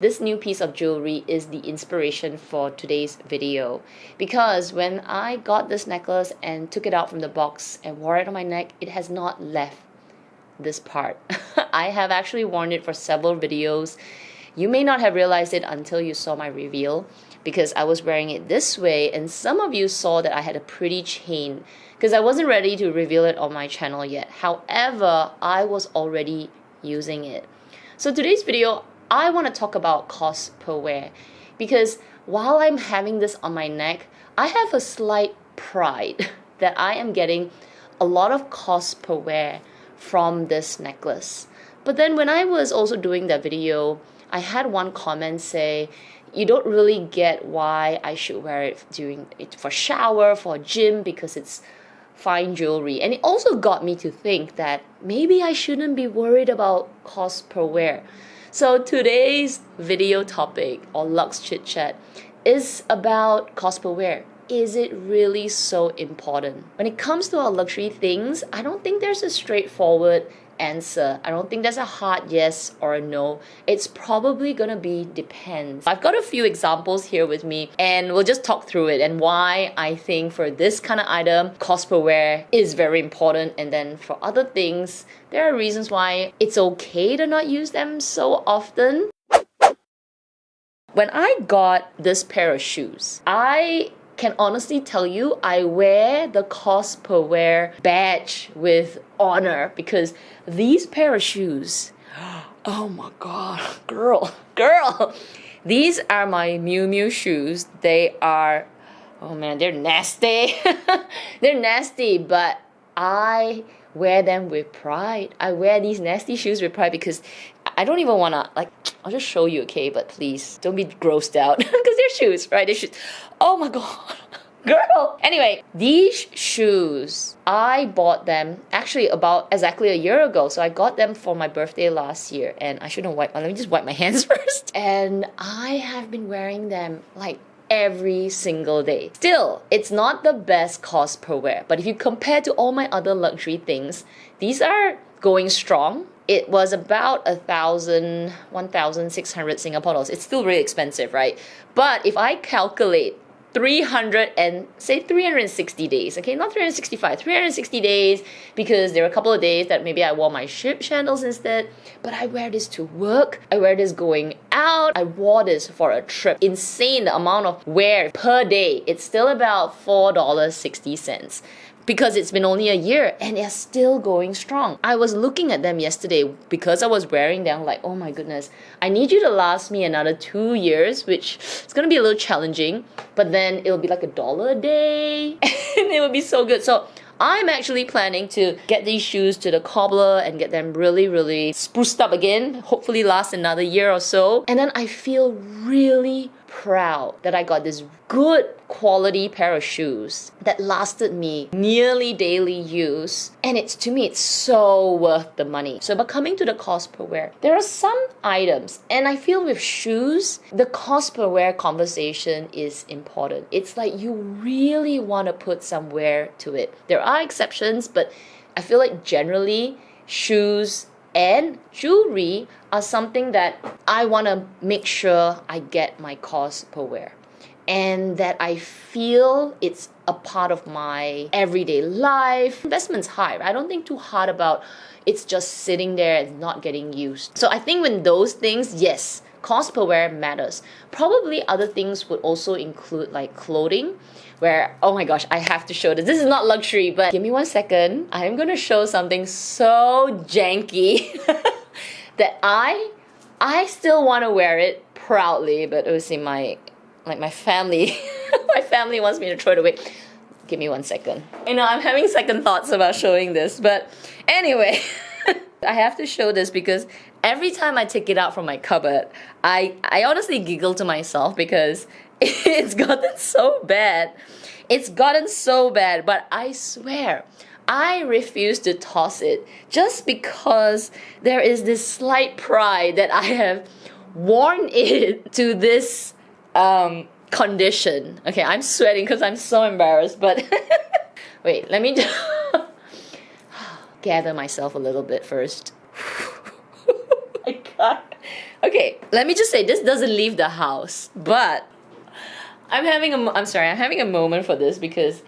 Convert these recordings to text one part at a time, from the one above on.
This new piece of jewelry is the inspiration for today's video because when I got this necklace and took it out from the box and wore it on my neck, it has not left this part. I have actually worn it for several videos. You may not have realized it until you saw my reveal because I was wearing it this way, and some of you saw that I had a pretty chain because I wasn't ready to reveal it on my channel yet. However, I was already using it. So today's video, I want to talk about cost per wear because while I'm having this on my neck, I have a slight pride that I am getting a lot of cost per wear from this necklace. But then when I was also doing that video, I had one comment say, you don't really get why I should wear it for shower, for gym, because it's fine jewelry. And it also got me to think that maybe I shouldn't be worried about cost per wear. So today's video topic, or Luxe Chit Chat, is about cost per wear. Is it really so important? When it comes to our luxury things, I don't think there's a straightforward answer. I don't think there's a hard yes or a no. It's probably gonna be depends. I've got a few examples here with me and we'll just talk through it and why I think for this kind of item, cost per wear is very important, and then for other things, there are reasons why it's okay to not use them so often. When I got this pair of shoes, I can honestly tell you I wear the cost per wear badge with honor because these pair of shoes, oh my god, girl, these are my Miu Miu shoes. They are, oh man, they're nasty. They're nasty, but I wear them with pride. I wear these nasty shoes with pride because I don't even wanna, like, I'll just show you, okay? But please, don't be grossed out because they're shoes, right? They're shoes. Oh my god, girl. Anyway, these shoes, I bought them actually about exactly a year ago. So I got them for my birthday last year, and I shouldn't wipe. Let me just wipe my hands first. And I have been wearing them like every single day. Still, it's not the best cost per wear, but if you compare to all my other luxury things, these are going strong. It was about 1,600 Singapore dollars. It's still really expensive, right? But if I calculate 360 days, okay, not 365, 360 days, because there are a couple of days that maybe I wore my ship sandals instead, but I wear this to work, I wear this going out, I wore this for a trip. Insane the amount of wear per day. It's still about $4.60. because it's been only a year and they're still going strong. I was looking at them yesterday because I was wearing them like, oh my goodness, I need you to last me another 2 years, which is gonna be a little challenging, but then it'll be like $1 a day and it will be so good. So I'm actually planning to get these shoes to the cobbler and get them really spruced up again, hopefully last another year or so. And then I feel really proud that I got this good quality pair of shoes that lasted me nearly daily use, and to me it's so worth the money. So but coming to the cost per wear, there are some items, and I feel with shoes the cost per wear conversation is important. It's like you really want to put some wear to it. There are exceptions, but I feel like generally shoes and jewelry are something that I want to make sure I get my cost per wear, and that I feel it's a part of my everyday life. Investment's high, right? I don't think too hard about it's just sitting there and not getting used. So I think when those things, yes, cost per wear matters. Probably other things would also include like clothing, where, oh my gosh, I have to show this. This is not luxury, but give me 1 second. I'm gonna show something so janky that I still want to wear it proudly, but obviously my family, my family wants me to throw it away. Give me 1 second. You know, I'm having second thoughts about showing this, but anyway, I have to show this because every time I take it out from my cupboard, I honestly giggle to myself because it's gotten so bad. It's gotten so bad, but I swear, I refuse to toss it just because there is this slight pride that I have worn it to this condition. Okay, I'm sweating because I'm so embarrassed, but wait, let me just gather myself a little bit first. My God. Okay, let me just say, this doesn't leave the house, but I'm having a moment for this because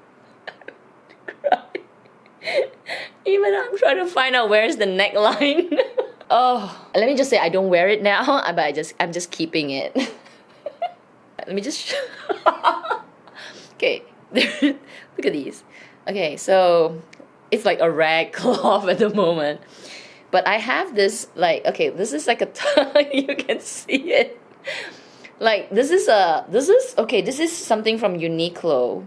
even I'm trying to find out where's the neckline. Oh, let me just say I don't wear it now, but I'm just keeping it. Let me just okay, look at these. Okay, so it's like a rag cloth at the moment. But I have this, like, okay, this is like a you can see it. Like, this is something from Uniqlo.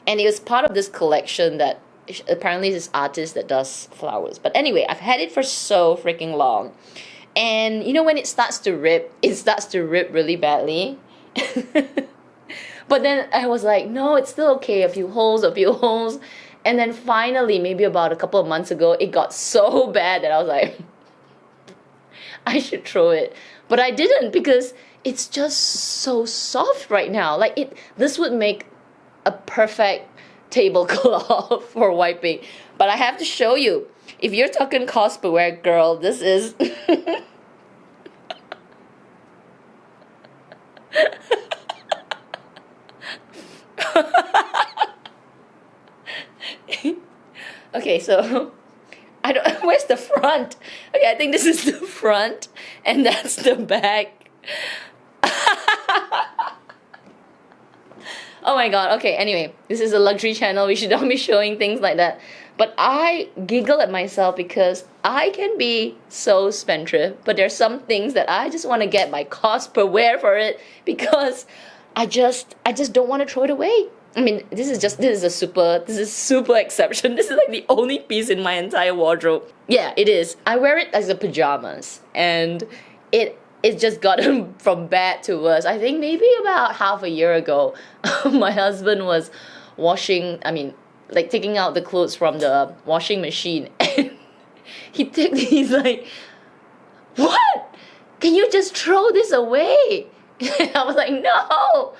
And it was part of this collection that apparently this artist that does flowers. But anyway, I've had it for so freaking long. And you know when it starts to rip really badly. But then I was like, no, it's still okay, a few holes. And then finally, maybe about a couple of months ago, it got so bad that I was like, I should throw it. But I didn't because it's just so soft right now. Like this would make a perfect tablecloth for wiping. But I have to show you. If you're talking cosplay wear, girl, this is... Okay, so I don't. Where's the front? Okay, I think this is the front, and that's the back. Oh my god. Okay, anyway, this is a luxury channel. We should not be showing things like that. But I giggle at myself because I can be so spendthrift, but there's some things that I just want to get my cost per wear for it because I just don't want to throw it away. I mean, this is super exception. This is like the only piece in my entire wardrobe. Yeah, it is. I wear it as a pajamas, and it's just gotten from bad to worse. I think maybe about half a year ago, my husband was taking out the clothes from the washing machine, and he took these like, what? Can you just throw this away? I was like, no,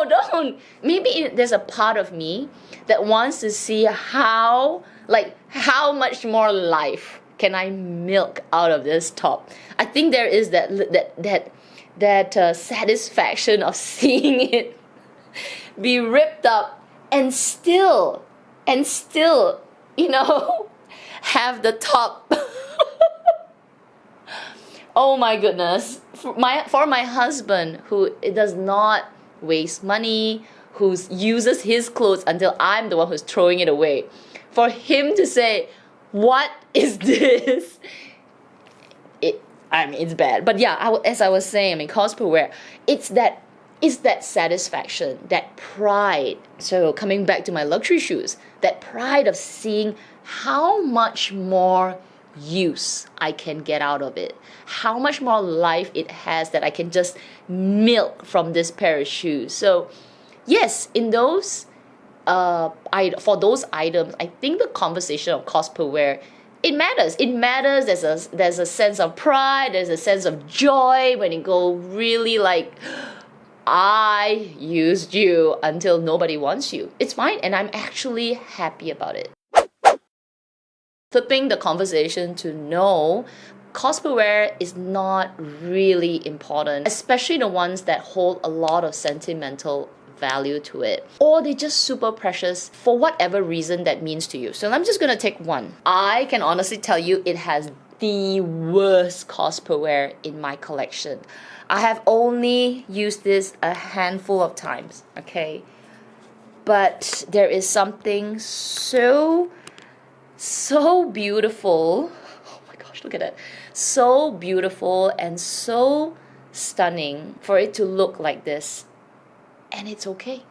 don't. Maybe there's a part of me that wants to see how much more life can I milk out of this top. I think there is that satisfaction of seeing it be ripped up and still, you know, have the top. Oh my goodness. For my husband, who does not waste money, who uses his clothes until I'm the one who's throwing it away, for him to say, what is this? It's bad. But yeah, as I was saying, cosplay wear, it's that satisfaction, that pride. So coming back to my luxury shoes, that pride of seeing how much more use I can get out of it, how much more life it has that I can just milk from this pair of shoes. So yes, in those for those items, I think the conversation of cosplay wear, it matters. There's a sense of pride, there's a sense of joy when it go really like, I used you until nobody wants you. It's fine, and I'm actually happy about it. Flipping the conversation to no, cosplay wear is not really important, especially the ones that hold a lot of sentimental value to it, or they're just super precious for whatever reason that means to you. So I'm just gonna take one. I can honestly tell you it has the worst cosplay wear in my collection. I have only used this a handful of times, okay? But there is something so beautiful. Oh my gosh, look at that. So beautiful and so stunning for it to look like this. And it's okay.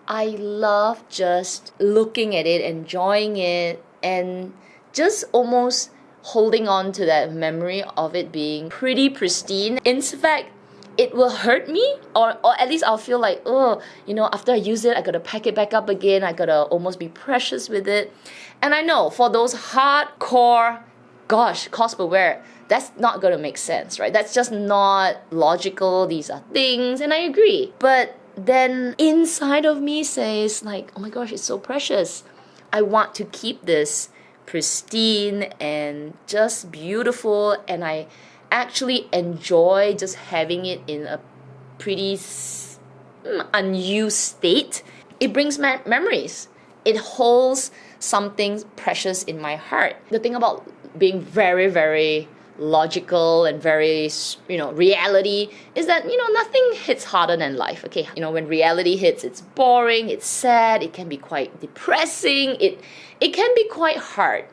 I love just looking at it, enjoying it, and just almost holding on to that memory of it being pretty pristine. In fact, it will hurt me, or at least I'll feel like, oh, you know, after I use it, I gotta pack it back up again. I gotta almost be precious with it. And I know for those hardcore, gosh, cosplay wear, that's not gonna make sense, right? That's just not logical. These are things, and I agree. But then inside of me says like, oh my gosh, it's so precious. I want to keep this pristine and just beautiful, and I actually enjoy just having it in a pretty unused state. It brings memories. It holds something precious in my heart. The thing about being very, very logical and very, reality is that, nothing hits harder than life, okay? When reality hits, it's boring, it's sad, it can be quite depressing, it can be quite hard.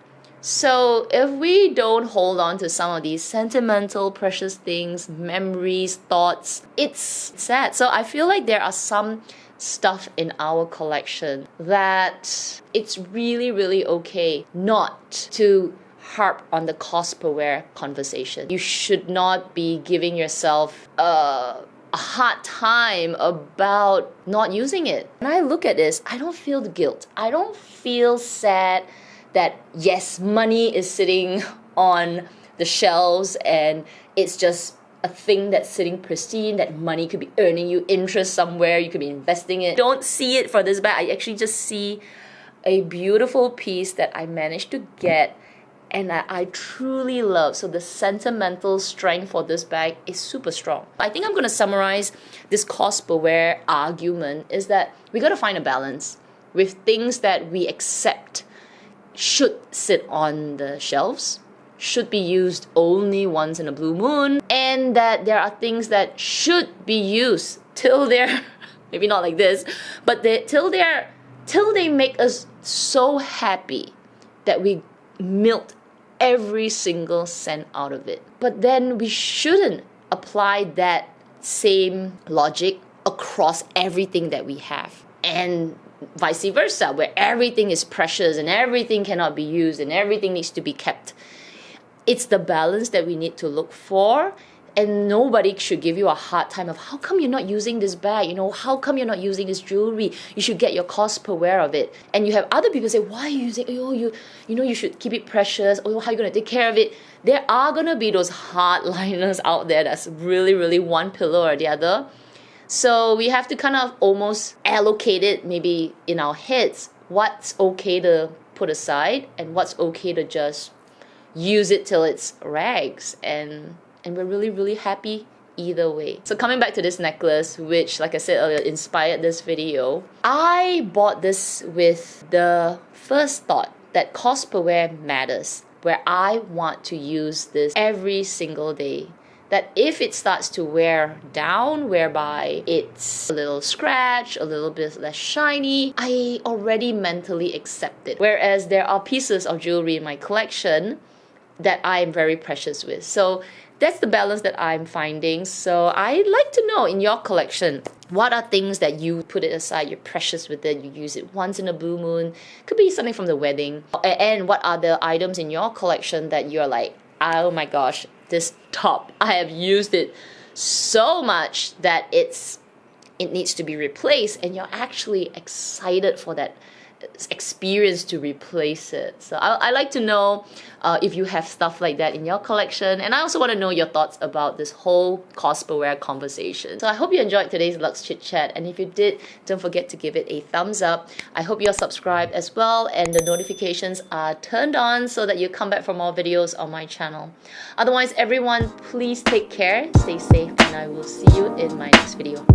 So if we don't hold on to some of these sentimental, precious things, memories, thoughts, it's sad. So I feel like there are some stuff in our collection that it's really, really okay not to harp on the cost per wear conversation. You should not be giving yourself a hard time about not using it. When I look at this, I don't feel the guilt. I don't feel sad that, yes, money is sitting on the shelves and it's just a thing that's sitting pristine, that money could be earning you interest somewhere, you could be investing it. Don't see it for this bag. I actually just see a beautiful piece that I managed to get and I truly love. So the sentimental strength for this bag is super strong. I think I'm going to summarize this cost per wear argument is that we got to find a balance with things that we accept should sit on the shelves, should be used only once in a blue moon, and that there are things that should be used till they're, maybe not like this, but till they make us so happy that we milk every single cent out of it. But then we shouldn't apply that same logic across everything that we have. And vice versa, where everything is precious and everything cannot be used and everything needs to be kept. It's the balance that we need to look for, and nobody should give you a hard time of how come you're not using this bag, how come you're not using this jewelry, you should get your cost per wear of it. And you have other people say, why are you using, you should keep it precious, how are you going to take care of it? There are going to be those hardliners out there that's really, really one pillar or the other. So we have to kind of almost allocate it maybe in our heads, what's okay to put aside and what's okay to just use it till it's rags, and we're really, really happy either way. So coming back to this necklace, which, like I said earlier, inspired this video, I bought this with the first thought that cost per wear matters, where I want to use this every single day. That if it starts to wear down, whereby it's a little scratch, a little bit less shiny, I already mentally accept it. Whereas there are pieces of jewelry in my collection that I am very precious with. So that's the balance that I'm finding. So I'd like to know in your collection, what are things that you put it aside, you're precious with it, you use it once in a blue moon, could be something from the wedding. And what are the items in your collection that you're like, oh my gosh, this top, I have used it so much that it needs to be replaced, and you're actually excited for that experience to replace it. So I like to know if you have stuff like that in your collection, and I also want to know your thoughts about this whole cost per wear conversation. So I hope you enjoyed today's Luxe Chit Chat, and if you did, don't forget to give it a thumbs up. I hope you're subscribed as well and the notifications are turned on so that you come back for more videos on my channel. Otherwise, everyone, please take care, stay safe, and I will see you in my next video.